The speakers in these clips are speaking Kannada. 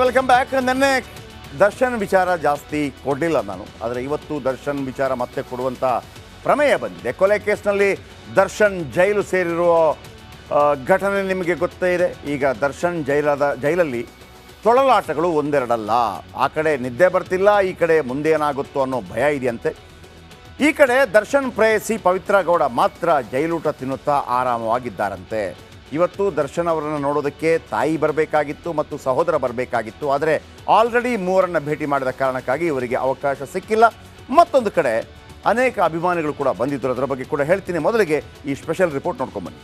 Welcome back. ನೆನ್ನೆ ದರ್ಶನ್ ವಿಚಾರ ಜಾಸ್ತಿ ಕೊಡಲಿಲ್ಲ ನಾನು, ಆದರೆ ಇವತ್ತು ದರ್ಶನ್ ವಿಚಾರ ಮತ್ತೆ ಕೊಡುವಂಥ ಪ್ರಮೇಯ ಬಂದಿದೆ. ಕೊಲೆ ಕೇಸ್ನಲ್ಲಿ ದರ್ಶನ್ ಜೈಲು ಸೇರಿರುವ ಘಟನೆ ನಿಮಗೆ ಗೊತ್ತೇ ಇದೆ. ಈಗ ದರ್ಶನ್ ಜೈಲಲ್ಲಿ ತೊಳಲಾಟಗಳು ಒಂದೆರಡಲ್ಲ. ಆ ಕಡೆ ನಿದ್ದೆ ಬರ್ತಿಲ್ಲ, ಈ ಕಡೆ ಮುಂದೆ ಏನಾಗುತ್ತೋ ಅನ್ನೋ ಭಯ ಇದೆಯಂತೆ. ಈ ಕಡೆ ದರ್ಶನ್ ಪ್ರೇಯಸಿ ಪವಿತ್ರ ಗೌಡ ಮಾತ್ರ ಜೈಲೂಟ ತಿನ್ನುತ್ತಾ ಆರಾಮವಾಗಿದ್ದಾರಂತೆ. ಇವತ್ತು ದರ್ಶನ್ ಅವರನ್ನು ನೋಡೋದಕ್ಕೆ ತಾಯಿ ಬರಬೇಕಾಗಿತ್ತು ಮತ್ತು ಸಹೋದರ ಬರಬೇಕಾಗಿತ್ತು. ಆದರೆ ಆಲ್ರೆಡಿ ಮೂವರನ್ನು ಭೇಟಿ ಮಾಡಿದ ಕಾರಣಕ್ಕಾಗಿ ಇವರಿಗೆ ಅವಕಾಶ ಸಿಕ್ಕಿಲ್ಲ. ಮತ್ತೊಂದು ಕಡೆ ಅನೇಕ ಅಭಿಮಾನಿಗಳು ಕೂಡ ಬಂದಿದ್ದರು, ಅದರ ಬಗ್ಗೆ ಕೂಡ ಹೇಳ್ತೀನಿ. ಮೊದಲಿಗೆ ಈ ಸ್ಪೆಷಲ್ ರಿಪೋರ್ಟ್ ನೋಡ್ಕೊಂಬನ್ನಿ.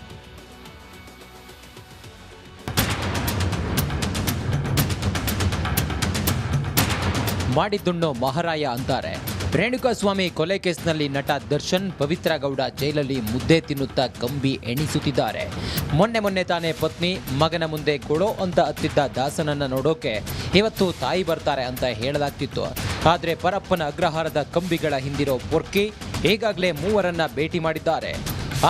ಮಾಡಿದ್ದುಣ್ಣೋ ಮಹಾರಾಯ ಅಂತಾರೆ. ರೇಣುಕಾಸ್ವಾಮಿ ಕೊಲೆ ಕೇಸ್ನಲ್ಲಿ ನಟ ದರ್ಶನ್ ಪವಿತ್ರ ಗೌಡ ಜೈಲಲ್ಲಿ ಮುದ್ದೆ ತಿನ್ನುತ್ತಾ ಕಂಬಿ ಎಣಿಸುತ್ತಿದ್ದಾರೆ. ಮೊನ್ನೆ ತಾನೇ ಪತ್ನಿ ಮಗನ ಮುಂದೆ ಕೊಡೋ ಅಂತ ಹತ್ತಿದ್ದ ದಾಸನನ್ನ ನೋಡೋಕೆ ಇವತ್ತು ತಾಯಿ ಬರ್ತಾರೆ ಅಂತ ಹೇಳಲಾಗ್ತಿತ್ತು. ಆದರೆ ಪರಪ್ಪನ ಅಗ್ರಹಾರದ ಕಂಬಿಗಳ ಹಿಂದಿರೋ ಪೊರ್ಕಿ ಈಗಾಗಲೇ ಮೂವರನ್ನ ಭೇಟಿ ಮಾಡಿದ್ದಾರೆ.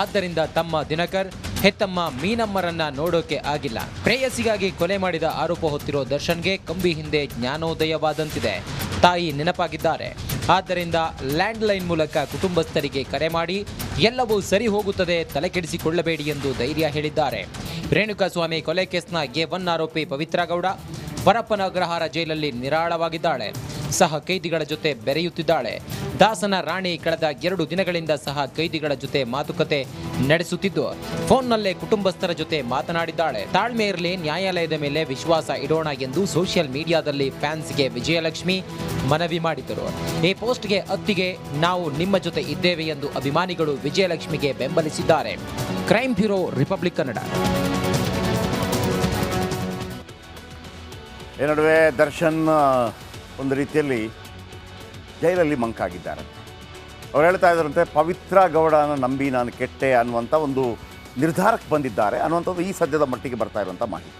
ಆದ್ದರಿಂದ ತಮ್ಮ ದಿನಕರ್, ಹೆತ್ತಮ್ಮ ಮೀನಮ್ಮರನ್ನ ನೋಡೋಕೆ ಆಗಿಲ್ಲ. ಪ್ರೇಯಸಿಗಾಗಿ ಕೊಲೆ ಮಾಡಿದ ಆರೋಪ ಹೊತ್ತಿರೋ ದರ್ಶನ್ಗೆ ಕಂಬಿ ಹಿಂದೆ ಜ್ಞಾನೋದಯವಾದಂತಿದೆ. ತಾಯಿ ನೆನಪಾಗಿದ್ದಾರೆ. ಆದ್ದರಿಂದ ಲ್ಯಾಂಡ್ಲೈನ್ ಮೂಲಕ ಕುಟುಂಬಸ್ಥರಿಗೆ ಕರೆ ಮಾಡಿ ಎಲ್ಲವೂ ಸರಿ ಹೋಗುತ್ತದೆ, ತಲೆಕೆಡಿಸಿಕೊಳ್ಳಬೇಡಿ ಎಂದು ಧೈರ್ಯ ಹೇಳಿದ್ದಾರೆ. ರೇಣುಕಾಸ್ವಾಮಿ ಕೊಲೆ ಕೇಸ್ನ A1 ಆರೋಪಿ ಪವಿತ್ರ ಗೌಡ ಪರಪ್ಪನ ಅಗ್ರಹಾರ ಜೈಲಲ್ಲಿ ನಿರಾಳವಾಗಿದ್ದಾಳೆ. ಸಹ ಕೈದಿಗಳ ಜೊತೆ ಬೆರೆಯುತ್ತಿದ್ದಾಳೆ. ದಾಸನ ರಾಣಿ ಕಳೆದ 2 ದಿನಗಳಿಂದ ಸಹ ಕೈದಿಗಳ ಜೊತೆ ಮಾತುಕತೆ ನಡೆಸುತ್ತಿದ್ದು ಫೋನ್ನಲ್ಲೇ ಕುಟುಂಬಸ್ಥರ ಜೊತೆ ಮಾತನಾಡಿದ್ದಾಳೆ. ತಾಳ್ಮೆ ಇರಲಿ, ನ್ಯಾಯಾಲಯದ ಮೇಲೆ ವಿಶ್ವಾಸ ಇಡೋಣ ಎಂದು ಸೋಷಿಯಲ್ ಮೀಡಿಯಾದಲ್ಲಿ ಫ್ಯಾನ್ಸ್ಗೆ ವಿಜಯಲಕ್ಷ್ಮಿ ಮನವಿ ಮಾಡಿದರು. ಈ ಪೋಸ್ಟ್ಗೆ ಅತ್ತಿಗೆ ನಾವು ನಿಮ್ಮ ಜೊತೆ ಇದ್ದೇವೆ ಎಂದು ಅಭಿಮಾನಿಗಳು ವಿಜಯಲಕ್ಷ್ಮಿಗೆ ಬೆಂಬಲಿಸಿದ್ದಾರೆ. Crime bureau, Republic Kannada. ಈ ನಡುವೆ ದರ್ಶನ್ ಒಂದು ರೀತಿಯಲ್ಲಿ ಜೈಲಲ್ಲಿ ಮಂಕಾಗಿದ್ದಾರೆ. ಅವ್ರು ಹೇಳ್ತಾ ಇದ್ದಾರಂತೆ, ಪವಿತ್ರ ಗೌಡನ ನಂಬಿ ನಾನು ಕೆಟ್ಟೆ ಅನ್ನುವಂಥ ಒಂದು ನಿರ್ಧಾರಕ್ಕೆ ಬಂದಿದ್ದಾರೆ ಅನ್ನುವಂಥದ್ದು ಈ ಸದ್ಯದ ಮಟ್ಟಿಗೆ ಬರ್ತಾ ಇರುವಂಥ ಮಾಹಿತಿ.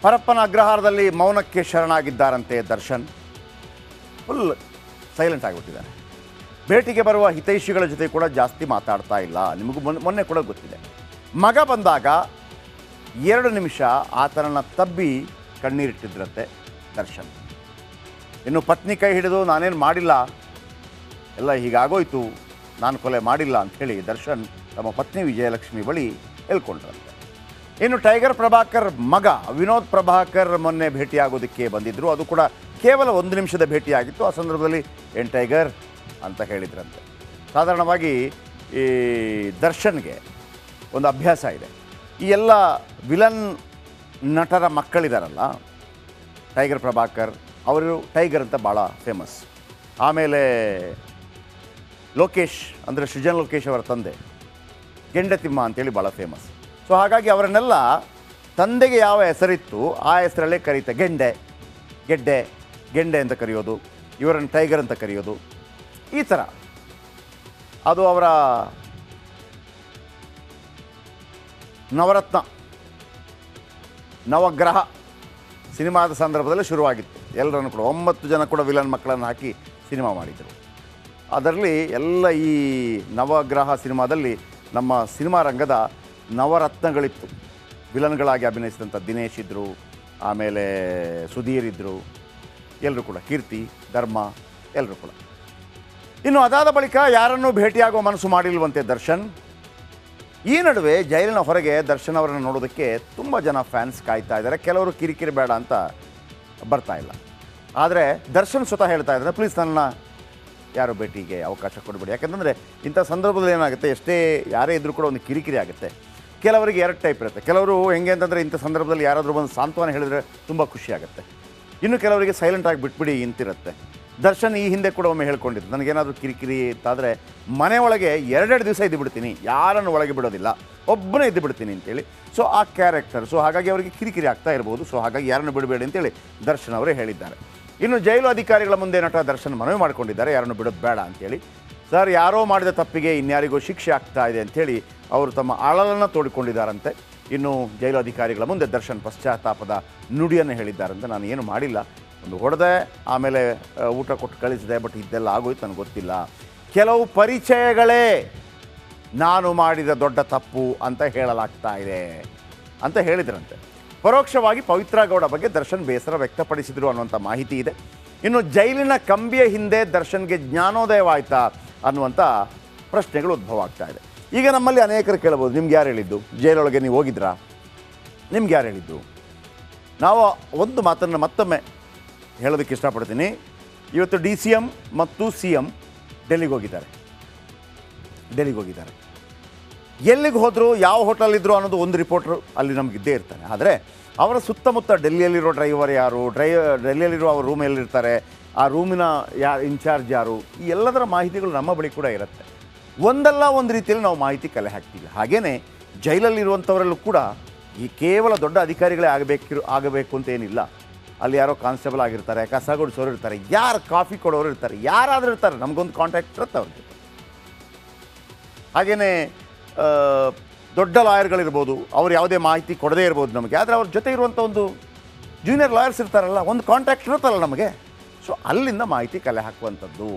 ಪರಪ್ಪನ ಅಗ್ರಹಾರದಲ್ಲಿ ಮೌನಕ್ಕೆ ಶರಣಾಗಿದ್ದಾರಂತೆ ದರ್ಶನ್. ಫುಲ್ ಸೈಲೆಂಟ್ ಆಗಿಬಿಟ್ಟಿದ್ದಾರೆ. ಭೇಟಿಗೆ ಬರುವ ಹಿತೈಷಿಗಳ ಜೊತೆ ಕೂಡ ಜಾಸ್ತಿ ಮಾತಾಡ್ತಾ ಇಲ್ಲ. ನಿಮಗೂ ಮೊನ್ನೆ ಕೂಡ ಗೊತ್ತಿದೆ, ಮಗ ಬಂದಾಗ 2 ನಿಮಿಷ ಆತನನ್ನು ತಬ್ಬಿ ಕಣ್ಣೀರಿಟ್ಟಿದ್ರಂತೆ ದರ್ಶನ್. ಇನ್ನು ಪತ್ನಿ ಕೈ ಹಿಡಿದು ನಾನೇನು ಮಾಡಿಲ್ಲ, ಎಲ್ಲ ಹೀಗಾಗೋಯ್ತು, ನಾನು ಕೊಲೆ ಮಾಡಿಲ್ಲ ಅಂಥೇಳಿ ದರ್ಶನ್ ತಮ್ಮ ಪತ್ನಿ ವಿಜಯಲಕ್ಷ್ಮಿ ಬಳಿ ಹೇಳ್ಕೊಂಡ್ರಂತೆ. ಇನ್ನು ಟೈಗರ್ ಪ್ರಭಾಕರ್ ಮಗ ವಿನೋದ್ ಪ್ರಭಾಕರ್ ಮೊನ್ನೆ ಭೇಟಿಯಾಗೋದಕ್ಕೆ ಬಂದಿದ್ದರು. ಅದು ಕೂಡ ಕೇವಲ 1 ನಿಮಿಷದ ಭೇಟಿಯಾಗಿತ್ತು. ಆ ಸಂದರ್ಭದಲ್ಲಿ ಏನು ಟೈಗರ್ ಅಂತ ಹೇಳಿದ್ರಂತೆ. ಸಾಧಾರಣವಾಗಿ ಈ ದರ್ಶನ್ಗೆ ಒಂದು ಅಭ್ಯಾಸ ಇದೆ. ಈ ಎಲ್ಲ ವಿಲನ್ ನಟರ ಮಕ್ಕಳಿದಾರಲ್ಲ, ಟೈಗರ್ ಪ್ರಭಾಕರ್ ಅವರು ಟೈಗರ್ ಅಂತ ಭಾಳ ಫೇಮಸ್. ಆಮೇಲೆ ಲೋಕೇಶ್ ಅಂದರೆ ಸೃಜನ್ ಲೋಕೇಶ್ ಅವರ ತಂದೆ ಗೆಂಡೆ ತಿಮ್ಮ ಅಂತೇಳಿ ಭಾಳ ಫೇಮಸ್. ಸೊ ಹಾಗಾಗಿ ಅವರನ್ನೆಲ್ಲ ತಂದೆಗೆ ಯಾವ ಹೆಸರಿತ್ತು ಆ ಹೆಸರಲ್ಲೇ ಕರೀತಾರೆ. ಗೆಡ್ಡೆ ಅಂತ ಕರೆಯೋದು, ಇವರನ್ನು ಟೈಗರ್ ಅಂತ ಕರೆಯೋದು, ಈ ಥರ. ಅದು ಅವರ ನವಗ್ರಹ ಸಿನಿಮಾದ ಸಂದರ್ಭದಲ್ಲಿ ಶುರುವಾಗಿತ್ತು. ಎಲ್ಲರನ್ನು ಕೂಡ 9 ಜನ ಕೂಡ ವಿಲನ್ ಮಕ್ಕಳನ್ನು ಹಾಕಿ ಸಿನಿಮಾ ಮಾಡಿದರು. ಅದರಲ್ಲಿ ಎಲ್ಲ ಈ ನವಗ್ರಹ ಸಿನಿಮಾದಲ್ಲಿ ನಮ್ಮ ಸಿನಿಮಾ ರಂಗದ ನವರತ್ನಗಳಿತ್ತು. ವಿಲನ್ಗಳಾಗಿ ಅಭಿನಯಿಸಿದಂಥ ದಿನೇಶ್ ಇದ್ದರು, ಆಮೇಲೆ ಸುಧೀರ್ ಇದ್ದರು, ಎಲ್ಲರೂ ಕೂಡ, ಕೀರ್ತಿ, ಧರ್ಮ, ಎಲ್ಲರೂ ಕೂಡ. ಇನ್ನು ಅದಾದ ಬಳಿಕ ಯಾರನ್ನೂ ಭೇಟಿಯಾಗುವ ಮನಸ್ಸು ಮಾಡಿಲ್ವಂತೆ ದರ್ಶನ್. ಈ ನಡುವೆ ಜೈಲಿನ ಹೊರಗೆ ದರ್ಶನ್ ಅವರನ್ನು ನೋಡೋದಕ್ಕೆ ತುಂಬ ಜನ ಫ್ಯಾನ್ಸ್ ಕಾಯ್ತಾ ಇದ್ದಾರೆ. ಕೆಲವರು ಕಿರಿಕಿರಿ ಬೇಡ ಅಂತ ಬರ್ತಾ ಇಲ್ಲ. ಆದರೆ ದರ್ಶನ್ ಸ್ವತಃ ಹೇಳ್ತಾ ಇದ್ದಾರೆ, ಪ್ಲೀಸ್ ನನ್ನ ಯಾರು ಭೇಟಿಗೆ ಅವಕಾಶ ಕೊಡಬೇಡಿ. ಯಾಕೆಂತಂದರೆ ಇಂಥ ಸಂದರ್ಭದಲ್ಲಿ ಏನಾಗುತ್ತೆ, ಎಷ್ಟೇ ಯಾರೇ ಇದ್ದರೂ ಕೂಡ ಒಂದು ಕಿರಿಕಿರಿ ಆಗುತ್ತೆ. ಕೆಲವರಿಗೆ 2 ಟೈಪ್ ಇರುತ್ತೆ. ಕೆಲವರು ಹೆಂಗೆ ಅಂತಂದರೆ ಇಂಥ ಸಂದರ್ಭದಲ್ಲಿ ಯಾರಾದರೂ ಒಂದು ಸಾಂತ್ವನ ಹೇಳಿದರೆ ತುಂಬ ಖುಷಿಯಾಗುತ್ತೆ. ಇನ್ನು ಕೆಲವರಿಗೆ ಸೈಲೆಂಟಾಗಿ ಬಿಟ್ಬಿಡಿ ಇಂತಿರುತ್ತೆ. ದರ್ಶನ್ ಈ ಹಿಂದೆ ಕೂಡ ಒಮ್ಮೆ ಹೇಳ್ಕೊಂಡಿದ್ದು, ನನಗೇನಾದರೂ ಕಿರಿಕಿರಿ ಅಂತಾದರೆ ಮನೆ ಒಳಗೆ 2 ದಿವಸ ಇದ್ದು ಬಿಡ್ತೀನಿ, ಯಾರನ್ನು ಒಳಗೆ ಬಿಡೋದಿಲ್ಲ, ಒಬ್ಬನೇ ಇದ್ದು ಬಿಡ್ತೀನಿ ಅಂತೇಳಿ. ಸೊ ಆ ಕ್ಯಾರೆಕ್ಟರ್, ಸೊ ಹಾಗಾಗಿ ಅವರಿಗೆ ಕಿರಿಕಿರಿ ಆಗ್ತಾ ಇರ್ಬೋದು. ಸೊ ಹಾಗಾಗಿ ಯಾರನ್ನು ಬಿಡಬೇಡಿ ಅಂತೇಳಿ ದರ್ಶನ್ ಅವರೇ ಹೇಳಿದ್ದಾರೆ. ಇನ್ನು ಜೈಲು ಅಧಿಕಾರಿಗಳ ಮುಂದೆ ನಟ ದರ್ಶನ್ ಮನವಿ ಮಾಡಿಕೊಂಡಿದ್ದಾರೆ, ಯಾರನ್ನು ಬಿಡೋದು ಬೇಡ ಅಂತೇಳಿ. ಸರ್, ಯಾರೋ ಮಾಡಿದ ತಪ್ಪಿಗೆ ಇನ್ಯಾರಿಗೂ ಶಿಕ್ಷೆ ಆಗ್ತಾ ಇದೆ ಅಂಥೇಳಿ ಅವರು ತಮ್ಮ ಅಳಲನ್ನು ತೋಡಿಕೊಂಡಿದ್ದಾರಂತೆ. ಇನ್ನು ಜೈಲು ಅಧಿಕಾರಿಗಳ ಮುಂದೆ ದರ್ಶನ್ ಪಶ್ಚಾತ್ತಾಪದ ನುಡಿಯನ್ನು ಹೇಳಿದ್ದಾರಂತೆ. ನಾನು ಏನು ಮಾಡಿಲ್ಲ, ಒಂದು ಹೊಡೆದೆ, ಆಮೇಲೆ ಊಟ ಕೊಟ್ಟು ಕಳಿಸಿದೆ, ಬಟ್ ಇದೆಲ್ಲ ಆಗೋಯ್ತು, ನನಗೆ ಗೊತ್ತಿಲ್ಲ. ಕೆಲವು ಪರಿಚಯಗಳೇ ನಾನು ಮಾಡಿದ ದೊಡ್ಡ ತಪ್ಪು ಅಂತ ಹೇಳಲಾಗ್ತಾ ಇದೆ ಅಂತ ಹೇಳಿದ್ರಂತೆ. ಪರೋಕ್ಷವಾಗಿ ಪವಿತ್ರ ಗೌಡ ಬಗ್ಗೆ ದರ್ಶನ್ ಬೇಸರ ವ್ಯಕ್ತಪಡಿಸಿದರು ಅನ್ನುವಂಥ ಮಾಹಿತಿ ಇದೆ. ಇನ್ನು ಜೈಲಿನ ಕಂಬಿಯ ಹಿಂದೆ ದರ್ಶನ್ಗೆ ಜ್ಞಾನೋದಯವಾಯ್ತಾ ಅನ್ನುವಂಥ ಪ್ರಶ್ನೆಗಳು ಉದ್ಭವ ಆಗ್ತಾ ಇದೆ. ಈಗ ನಮ್ಮಲ್ಲಿ ಅನೇಕರು ಕೇಳ್ಬೋದು, ನಿಮ್ಗೆ ಯಾರು ಹೇಳಿದ್ದು, ಜೈಲೊಳಗೆ ನೀವು ಹೋಗಿದ್ರಾ, ನಿಮ್ಗೆ ಯಾರು ಹೇಳಿದ್ದು? ನಾವು ಒಂದು ಮಾತನ್ನು ಮತ್ತೊಮ್ಮೆ ಹೇಳೋದಕ್ಕೆ ಇಷ್ಟಪಡ್ತೀನಿ. ಇವತ್ತು DCM ಮತ್ತು CM ಡೆಲ್ಲಿಗೆ ಹೋಗಿದ್ದಾರೆ. ಎಲ್ಲಿಗೆ ಹೋದರು, ಯಾವ ಹೋಟೆಲಿದ್ದರು ಅನ್ನೋದು ಒಂದು ರಿಪೋರ್ಟ್ರು ಅಲ್ಲಿ ನಮಗಿದ್ದೇ ಇರ್ತಾನೆ. ಆದರೆ ಅವರ ಸುತ್ತಮುತ್ತ ಡೆಲ್ಲಿಯಲ್ಲಿರೋ ಡ್ರೈವರ್ ಯಾರು, ಡೆಲ್ಲಿಯಲ್ಲಿರೋ ಅವ್ರ ರೂಮಲ್ಲಿರ್ತಾರೆ, ಆ ರೂಮಿನ ಇನ್ಚಾರ್ಜ್ ಯಾರು, ಈ ಎಲ್ಲದರ ಮಾಹಿತಿಗಳು ನಮ್ಮ ಬಳಿ ಕೂಡ ಇರುತ್ತೆ. ಒಂದಲ್ಲ ಒಂದು ರೀತಿಯಲ್ಲಿ ನಾವು ಮಾಹಿತಿ ಕಲೆ ಹಾಕ್ತೀವಿ. ಹಾಗೆಯೇ ಜೈಲಲ್ಲಿರುವಂಥವರಲ್ಲೂ ಕೂಡ ಈ ಕೇವಲ ದೊಡ್ಡ ಅಧಿಕಾರಿಗಳೇ ಆಗಬೇಕು ಅಂತ ಏನಿಲ್ಲ. ಅಲ್ಲಿ ಯಾರೋ ಕಾನ್ಸ್ಟೇಬಲ್ ಆಗಿರ್ತಾರೆ, ಕಸ ಗುಡಿಸೋರು ಇರ್ತಾರೆ, ಯಾರು ಕಾಫಿ ಕೊಡೋರು ಇರ್ತಾರೆ, ಯಾರಾದರೂ ಇರ್ತಾರೆ, ನಮಗೊಂದು ಕಾಂಟ್ಯಾಕ್ಟ್ ಇರುತ್ತೆ ಅವ್ರಿಗೆ. ಹಾಗೆಯೇ ದೊಡ್ಡ ಲಾಯರ್ಗಳಿರ್ಬೋದು, ಅವ್ರು ಯಾವುದೇ ಮಾಹಿತಿ ಕೊಡದೇ ಇರ್ಬೋದು ನಮಗೆ, ಆದರೆ ಅವ್ರ ಜೊತೆ ಇರುವಂಥ ಒಂದು ಜೂನಿಯರ್ ಲಾಯರ್ಸ್ ಇರ್ತಾರಲ್ಲ, ಒಂದು ಕಾಂಟ್ಯಾಕ್ಟ್ ಇರುತ್ತಲ್ಲ ನಮಗೆ. ಸೊ ಅಲ್ಲಿಂದ ಮಾಹಿತಿ ಕಲೆ ಹಾಕುವಂಥದ್ದು.